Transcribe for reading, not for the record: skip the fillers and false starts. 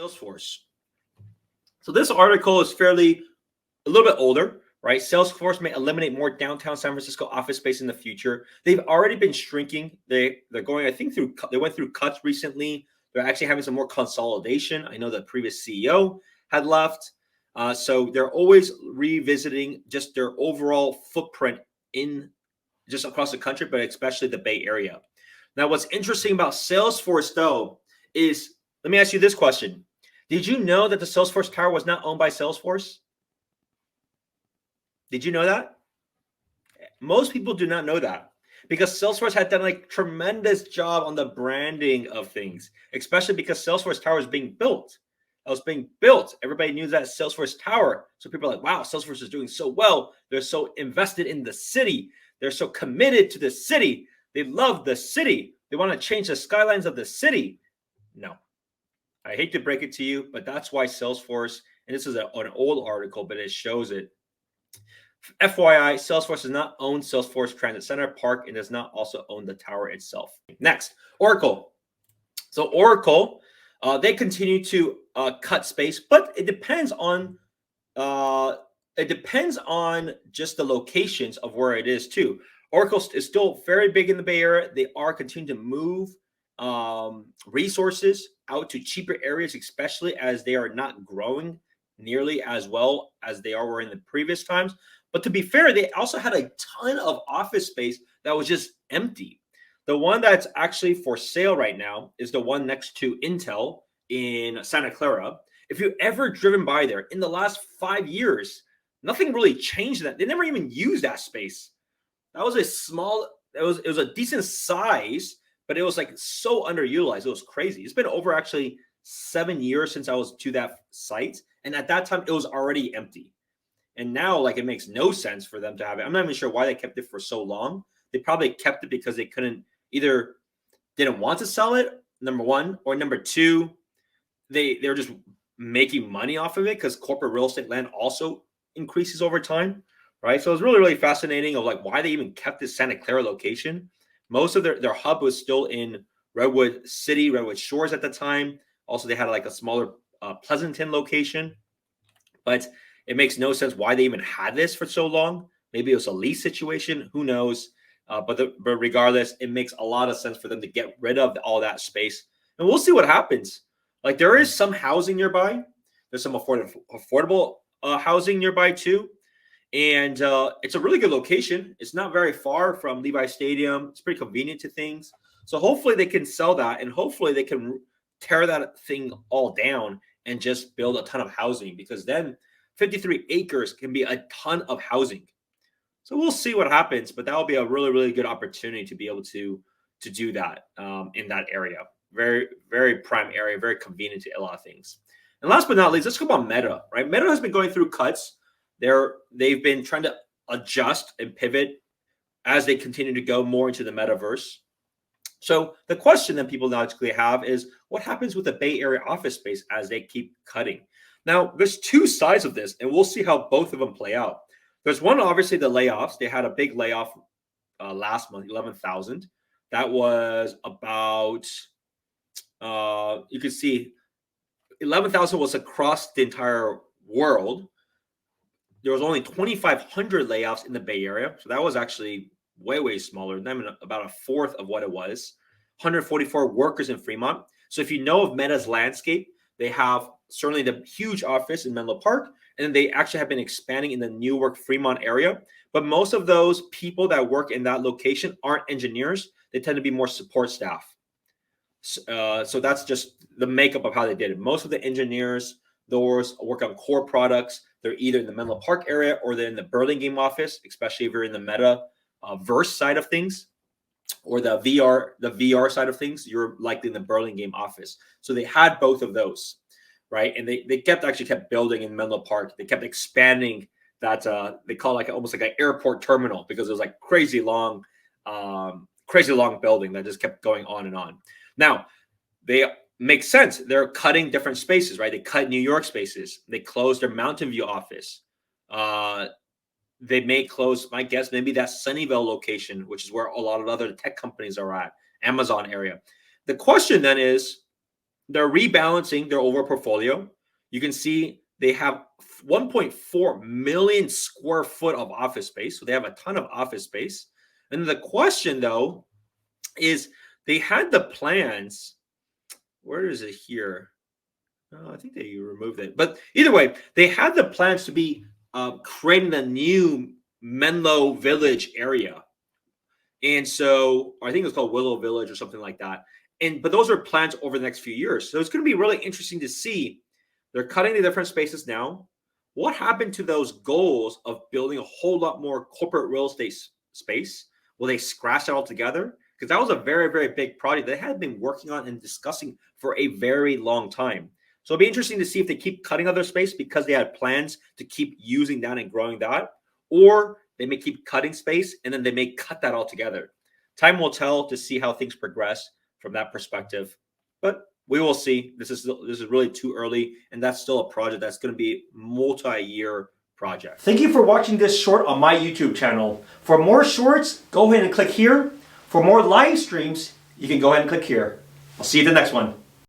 Salesforce. So this article is a little bit older, right? Salesforce may eliminate more downtown San Francisco office space in the future. They've already been shrinking. They're going, I think, they went through cuts recently. They're actually having some more consolidation. I know the previous CEO had left. So they're always revisiting just their overall footprint in just across the country, but especially the Bay Area. Now, what's interesting about Salesforce, though, is let me ask you this question. Did you know that the Salesforce Tower was not owned by Salesforce? Did you know that? Most people do not know that because Salesforce had done a tremendous job on the branding of things, especially because Salesforce Tower is being built. It was being built. Everybody knew that Salesforce Tower. So people are like, wow, Salesforce is doing so well. They're so invested in the city. They're so committed to the city. They love the city. They want to change the skylines of the city. No, I hate to break it to you, but that's why Salesforce, and this is an old article, but it shows it. FYI, Salesforce does not own Salesforce Transit Center Park and does not also own the tower itself. Next, Oracle. So Oracle, they continue to cut space, but it depends on just the locations of where it is too. Oracle is still very big in the Bay Area. They are continuing to move resources out to cheaper areas, especially as they are not growing nearly as well as they were in the previous times. But to be fair, they also had a ton of office space that was just empty. The one that's actually for sale right now is the one next to Intel in Santa Clara. If you've ever driven by there in the last 5 years, nothing really changed that. They never even used that space. That was it was a decent size, but it was like so underutilized. It was crazy. It's been over actually 7 years since I was to that site. And at that time, it was already empty. And now, it makes no sense for them to have it. I'm not even sure why they kept it for so long. They probably kept it because they either didn't want to sell it, number one, or number two, they're just making money off of it because corporate real estate land also increases over time, right? So it's really, really fascinating of why they even kept this Santa Clara location. Most of their hub was still in Redwood City, Redwood Shores at the time. Also, they had a smaller Pleasanton location, but it makes no sense why they even had this for so long. Maybe it was a lease situation. Who knows? But regardless, it makes a lot of sense for them to get rid of all that space. And we'll see what happens. There is some housing nearby. There's some affordable housing nearby too. And it's a really good location. It's not very far from Levi Stadium. It's pretty convenient to things. So hopefully they can sell that. And hopefully they can tear that thing all down and just build a ton of housing. Because then 53 acres can be a ton of housing. So we'll see what happens, but that will be a really, really good opportunity to be able to do that in that area. Very, very prime area, very convenient to a lot of things. And last but not least, let's talk about Meta, right? Meta has been going through cuts. They've been trying to adjust and pivot as they continue to go more into the metaverse. So the question that people logically have is, what happens with the Bay Area office space as they keep cutting? Now, there's two sides of this, and we'll see how both of them play out. There's one, obviously, the layoffs. They had a big layoff last month, 11,000. That was about, you can see, 11,000 was across the entire world. There was only 2,500 layoffs in the Bay Area. So that was actually way, way smaller. About a fourth of what it was. 144 workers in Fremont. So if you know of Meta's landscape, they have certainly the huge office in Menlo Park, and then they actually have been expanding in the Newark Fremont area. But most of those people that work in that location aren't engineers. They tend to be more support staff. So that's just the makeup of how they did it. Most of the engineers, those work on core products. They're either in the Menlo Park area or they're in the Burlingame office, especially if you're in the meta verse side of things, or the VR side of things. You're likely in the Burlingame office. So they had both of those, right? And they kept building in Menlo Park. They kept expanding that they call almost like an airport terminal, because it was crazy long building that just kept going on and on. Now, they make sense. They're cutting different spaces, right? They cut New York spaces. They closed their Mountain View office. They may close, my guess, maybe that Sunnyvale location, which is where a lot of other tech companies are at, Amazon area. The question then is, they're rebalancing their overall portfolio. You can see they have 1.4 million square foot of office space. So they have a ton of office space. And the question, though, is they had the plans. Where is it here? Oh, I think they removed it. But either way, they had the plans to be creating a new Menlo Village area. And so I think it's called Willow Village or something like that. But those are plans over the next few years. So it's going to be really interesting to see. They're cutting the different spaces now. What happened to those goals of building a whole lot more corporate real estate space? Will they scratch that altogether? Because that was a very, very big project they had been working on and discussing for a very long time. So it'll be interesting to see if they keep cutting other space because they had plans to keep using that and growing that, or they may keep cutting space and then they may cut that altogether. Time will tell to see how things progress from that perspective, but we will see. This is really too early, and that's still a project that's going to be multi-year project. Thank you for watching this short on my YouTube channel. For more shorts, go ahead and click here. For more live streams, you can go ahead and click here. I'll see you in the next one.